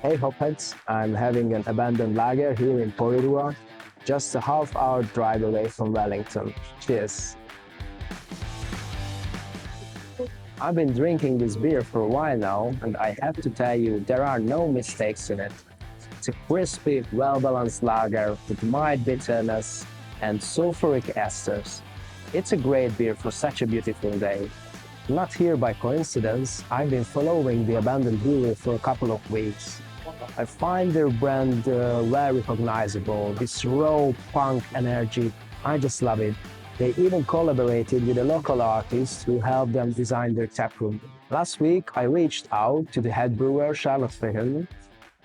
Hey Hopheads, I'm having an abandoned lager here in Porirua, just a half-hour drive away from Wellington. Cheers! I've been drinking this beer for a while now, and I have to tell you, there are no mistakes in it. It's a crispy, well-balanced lager with mild bitterness and sulfuric esters. It's a great beer for such a beautiful day. Not here by coincidence, I've been following the Abandoned Brewery for a couple of weeks. I find their brand well recognizable, this raw punk energy, I just love it. They even collaborated with a local artist who helped them design their taproom. Last week I reached out to the head brewer, Charlotte Feehan,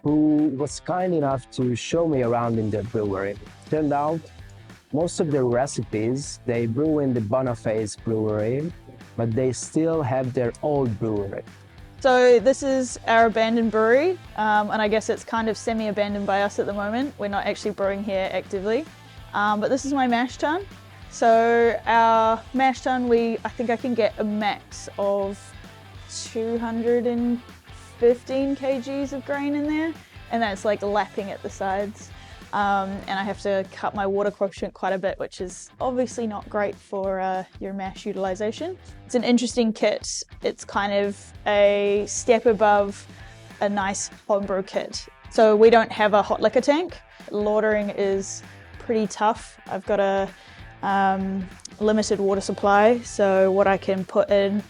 who was kind enough to show me around in their brewery. Turned out, most of their recipes they brew in the Boniface brewery, but they still have their old brewery. So this is our abandoned brewery, and I guess it's kind of semi-abandoned by us at the moment. We're not actually brewing here actively, but this is my mash tun. So our mash tun, I think I can get a max of 215 kgs of grain in there, and that's like lapping at the sides. And I have to cut my water quotient quite a bit, which is obviously not great for your mash utilization. It's an interesting kit. It's kind of a step above a nice homebrew kit. So we don't have a hot liquor tank. Lautering is pretty tough. I've got a limited water supply, so what I can put in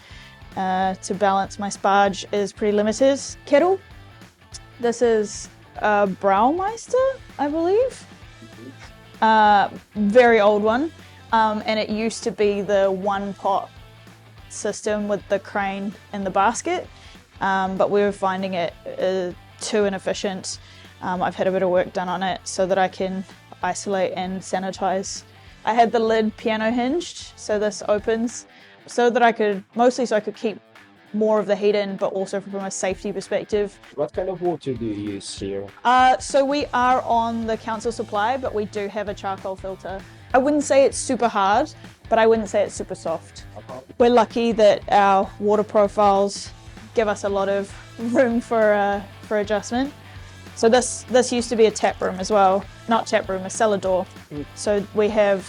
to balance my sparge is pretty limited. Kettle. This is a Braumeister, I believe. Very old one, and it used to be the one pot system with the crane and the basket, but we were finding it too inefficient. I've had a bit of work done on it so that I can isolate and sanitize. I had the lid piano hinged, so this opens so that I could keep more of the heat in, but also from a safety perspective. What kind of water do you use here? So we are on the council supply, but we do have a charcoal filter. I wouldn't say it's super hard, but I wouldn't say it's super soft. We're lucky that our water profiles give us a lot of room for adjustment. So this used to be a tap room as well. Not tap room, a cellar door. So we have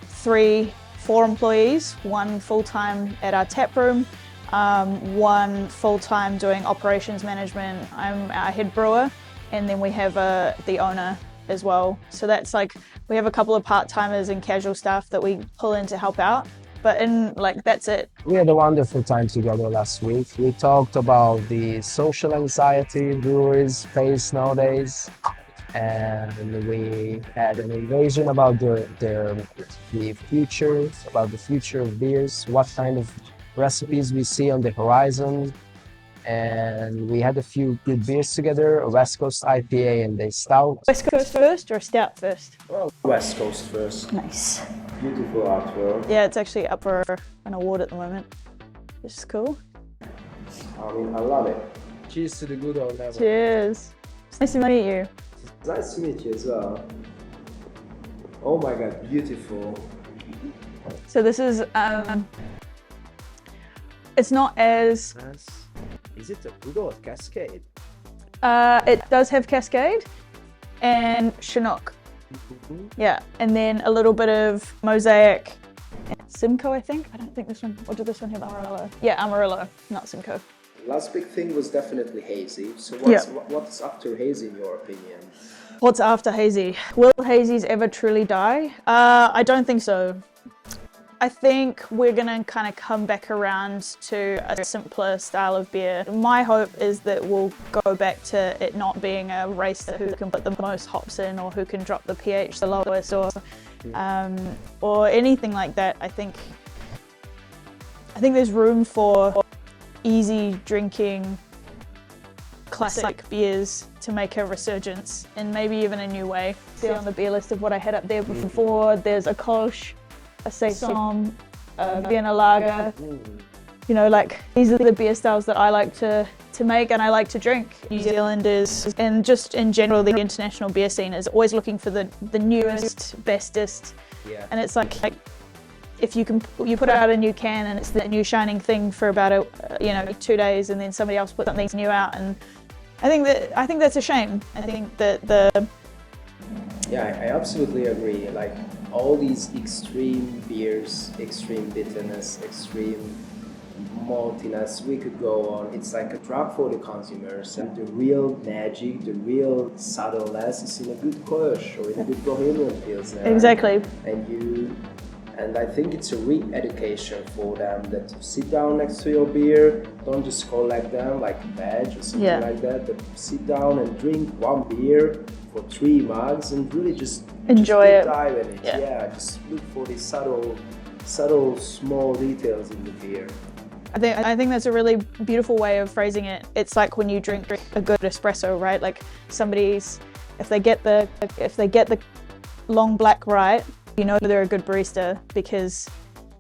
4 employees, one full-time at our tap room, one full-time doing operations management. I'm our head brewer, and then we have the owner as well. So that's like, we have a couple of part-timers and casual staff that we pull in to help out, but that's it. We had a wonderful time together last week. We talked about the social anxiety brewers face nowadays, and we had an invasion about the future, about the future of beers, what kind of recipes we see on the horizon, and we had a few good beers together, a West Coast IPA and a stout. West Coast first or a stout first? Well, West Coast first. Nice. Beautiful artwork. Yeah, it's actually up for an award at the moment, which is cool. I mean, I love it. Cheers to the good old level. Cheers. It's nice to meet you. Nice to meet you as well. Oh my god, beautiful. So this is, it's not as... Is it a good old Cascade? It does have Cascade and Chinook. Yeah, and then a little bit of Mosaic and Simcoe, I think. I don't think this one, or did this one have Amarillo? Yeah, Amarillo, not Simcoe. Last big thing was definitely hazy. So what's after hazy in your opinion? What's after hazy? Will hazies ever truly die? I don't think so. I think we're gonna kind of come back around to a simpler style of beer. My hope is that we'll go back to it not being a race to who can put the most hops in, or who can drop the pH the lowest, or anything like that. I think there's room for easy drinking classic beers to make a resurgence, and maybe even a new way. See on the beer list of what I had up there before, there's a Kolsch, a Saison, a Vienna Lager. You know, like, these are the beer styles that I like to make and I like to drink. New Zealand is, and just in general, the international beer scene is always looking for the newest, bestest. Yeah. And it's like if you put out a new can and it's the new shining thing for about 2 days, and then somebody else puts something new out, and I think that's a shame. I think that Yeah, I absolutely agree. Like all these extreme beers, extreme bitterness, extreme maltiness, we could go on. It's like a drug for the consumers, and the real magic, the real subtleness is in a good Kolsch or in a good Bohemian Pilsner. exactly. And I think it's a re-education for them that you sit down next to your beer, don't just collect them like a badge or something like that, but sit down and drink one beer for 3 mugs and really just Enjoy it. dive in it. Yeah. Just look for the subtle, small details in the beer. I think that's a really beautiful way of phrasing it. It's like when you drink a good espresso, right? Like if they get the long black right, you know they're a good barista because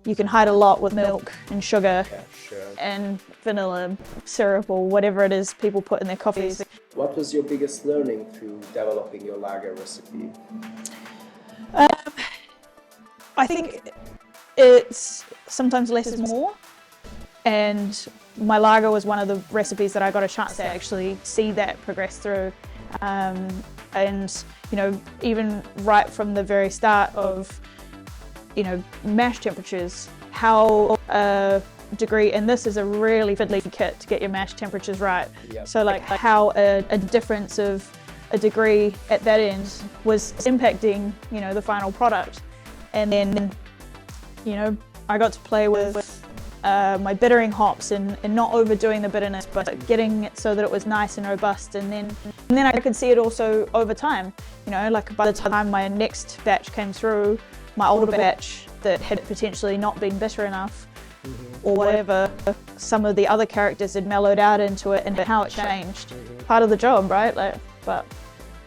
you can hide a lot with milk and sugar and vanilla syrup or whatever it is people put in their coffees. What was your biggest learning through developing your lager recipe? I think it's sometimes less is more. And my lager was one of the recipes that I got a chance to actually see that progress through. And, you know, even right from the very start of, you know, mash temperatures, how a degree, and this is a really fiddly kit to get your mash temperatures right. Yep. So like how a difference of a degree at that end was impacting, you know, the final product. And then, you know, I got to play with my bittering hops and not overdoing the bitterness, but getting it so that it was nice and robust. And then I could see it also over time. You know, like by the time my next batch came through, my older batch that had potentially not been bitter enough or whatever, some of the other characters had mellowed out into it and how it changed. Part of the job, right? Like, but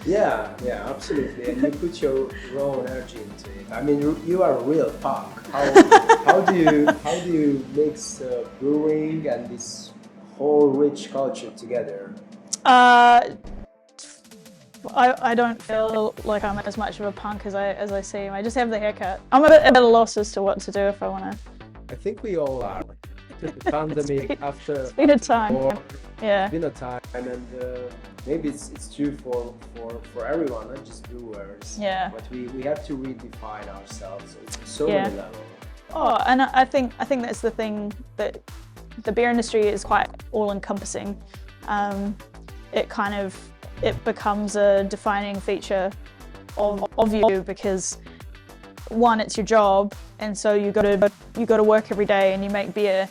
Yeah, absolutely. And you put your raw energy into it. I mean, you are a real punk. How do you mix brewing and this whole rich culture together? I don't feel like I'm as much of a punk as I seem. I just have the haircut. I'm a bit at a loss as to what to do if I want to. I think we all are. The pandemic after. It's been a time. Yeah. It's been a time, and maybe it's true for everyone, not just brewers. Yeah. But we have to redefine ourselves on so Yeah. many levels. Oh, and I think that's the thing, that the beer industry is quite all-encompassing. It becomes a defining feature of you because one, it's your job, and so you got to work every day and you make beer,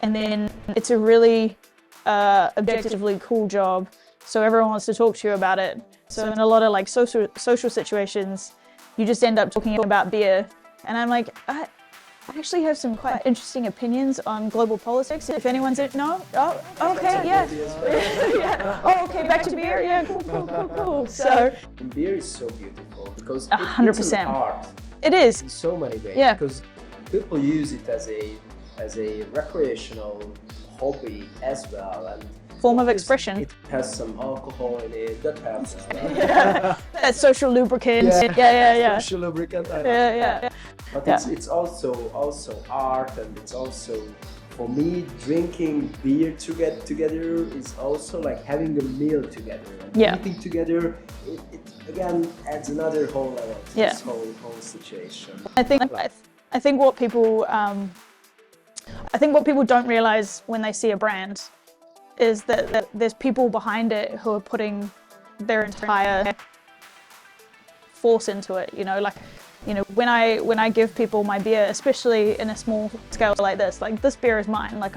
and then it's a really objectively cool job, so everyone wants to talk to you about it. So in a lot of like social situations, you just end up talking about beer, and I'm like, I actually have some quite interesting opinions on global politics. If anyone's no, oh, okay, yeah, yeah. Oh, okay, back to beer. Yeah, cool. So Beer is so beautiful because 100%. it's an art it is. in so many ways. Yeah. Because people use it as a recreational hobby as well, and Form of expression. it has some alcohol in it. That helps. That social lubricant. Yeah. Social lubricant. Yeah. But Yeah. it's also art, and it's also, for me, drinking beer together is also like having a meal together. And Yeah. eating together, it again adds another whole level to Yeah. this whole situation. I think what people don't realize when they see a brand is that there's people behind it who are putting their entire force into it. You know, like, you know, when I give people my beer, especially in a small scale like this beer is mine. Like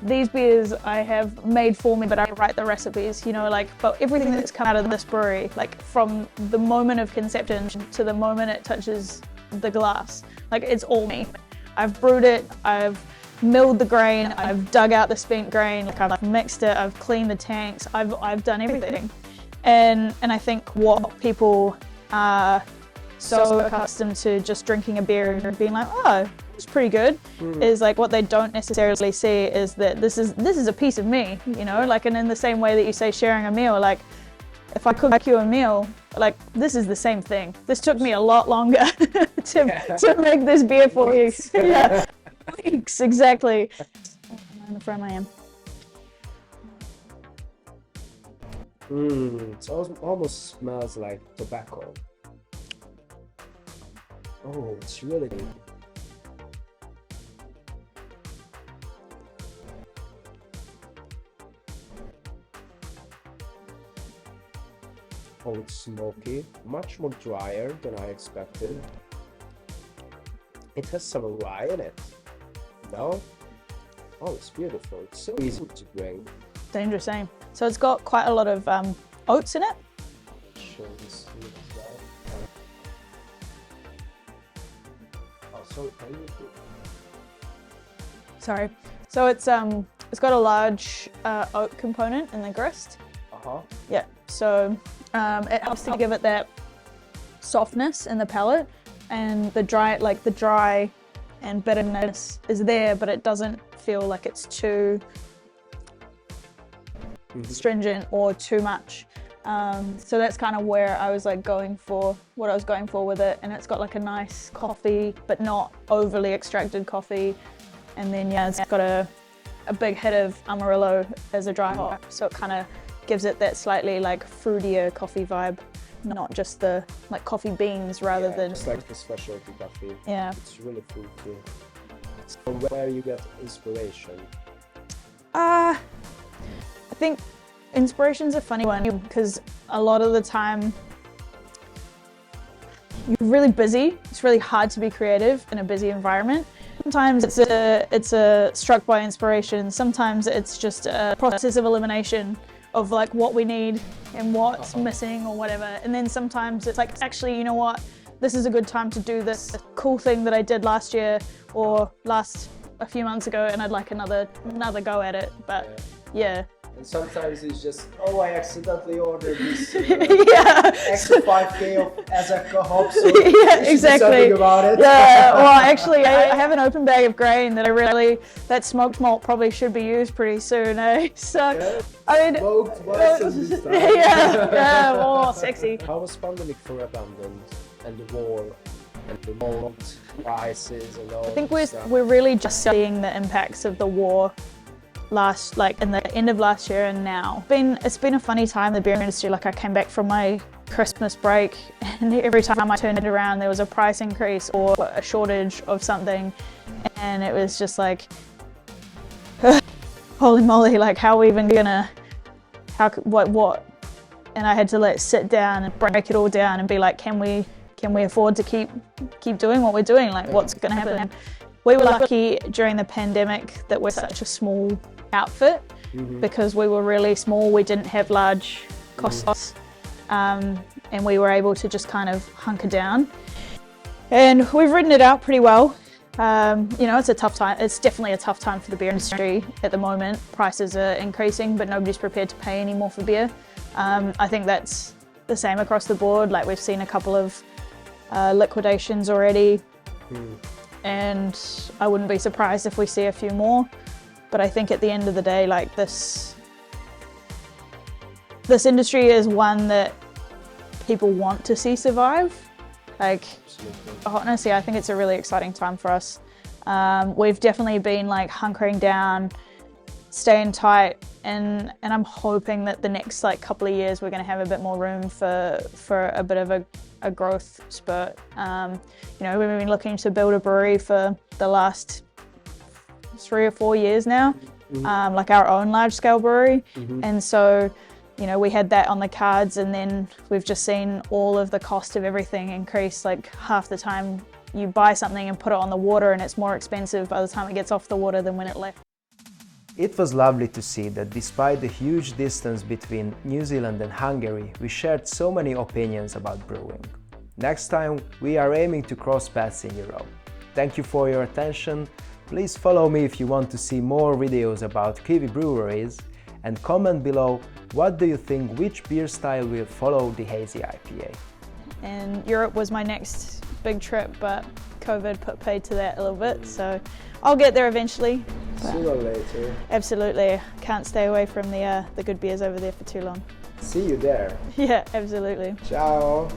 these beers I have made for me, but I write the recipes, you know, like, but everything that's come out of this brewery, like from the moment of conception to the moment it touches the glass, like it's all me. I've brewed it, I've milled the grain, I've dug out the spent grain, like I've mixed it, I've cleaned the tanks, I've done everything. And I think what people are so accustomed to just drinking a beer and being like, oh, it's pretty good, is like what they don't necessarily see is that this is a piece of me, you know, like, and in the same way that you say sharing a meal, like if I cook you a meal, like this is the same thing. This took me a lot longer to make this beer for you. Yeah. Weeks, exactly. I don't know how firm I am. It almost smells like tobacco. Oh, it's really good. Oh, it's smoky, much more drier than I expected. It has some rye in it. No? Oh, it's beautiful. It's so easy to drink. Dangerous name. So it's got quite a lot of oats in it. Show this here as well. Oh, sorry, can you do? Sorry. So it's got a large oat component in the grist. Yeah. So it helps to give it that softness in the palate, and the dry and bitterness is there, but it doesn't feel like it's too stringent or too much. So that's kind of where I was like going for what I was going for with it, and it's got like a nice coffee, but not overly extracted coffee. And then yeah, it's got a big hit of Amarillo as a dry hop, so it kind of gives it that slightly like fruitier coffee vibe, not just the like coffee beans rather than just like the specialty coffee. Yeah. It's really fruity. So where you get inspiration? I think inspiration's a funny one because a lot of the time you're really busy. It's really hard to be creative in a busy environment. Sometimes it's a struck by inspiration. Sometimes it's just a process of elimination of like what we need and what's missing or whatever. And then sometimes it's like, actually, you know what? This is a good time to do this cool thing that I did last year or a few months ago, and I'd like another go at it. But yeah. And sometimes it's just, oh, I accidentally ordered this extra 5K of Azaka hops. So yeah, exactly. Something about it. Yeah, well, actually, I have an open bag of grain that that smoked malt probably should be used pretty soon, eh? So, Yeah. I mean, Smoked Weizen this time. yeah, oh, sexy. How was pandemic for Abandoned and the war and the malt prices and all? I think stuff? we're really just seeing the impacts of the war in the end of last year and now. It's been a funny time in the beer industry. Like I came back from my Christmas break and every time I turned it around there was a price increase or a shortage of something, and it was just like holy moly, like how are we even gonna, what? And I had to like sit down and break it all down and be like, can we afford to keep doing what we're doing? Like what's gonna happen? We were lucky during the pandemic that we're such a small outfit because we were really small. We didn't have large costs, and we were able to just kind of hunker down. And we've ridden it out pretty well. You know, it's a tough time. It's definitely a tough time for the beer industry at the moment. Prices are increasing, but nobody's prepared to pay any more for beer. I think that's the same across the board. Like we've seen a couple of liquidations already. And I wouldn't be surprised if we see a few more. But I think at the end of the day, like this industry is one that people want to see survive. Like, honestly, I think it's a really exciting time for us. We've definitely been like hunkering down, staying tight, and I'm hoping that the next like couple of years we're going to have a bit more room for a bit of a growth spurt. You know, we've been looking to build a brewery for the last 3 or 4 years now, like our own large-scale brewery. And so, you know, we had that on the cards, and then we've just seen all of the cost of everything increase. Like half the time you buy something and put it on the water and it's more expensive by the time it gets off the water than when it left. It was lovely to see that despite the huge distance between New Zealand and Hungary, we shared so many opinions about brewing. Next time, we are aiming to cross paths in Europe. Thank you for your attention. Please follow me if you want to see more videos about Kiwi breweries, and comment below what do you think which beer style will follow the hazy IPA. And Europe was my next big trip, but COVID put paid to that a little bit, so I'll get there eventually. Sooner or later. Absolutely, can't stay away from the good beers over there for too long. See you there. Yeah, absolutely. Ciao.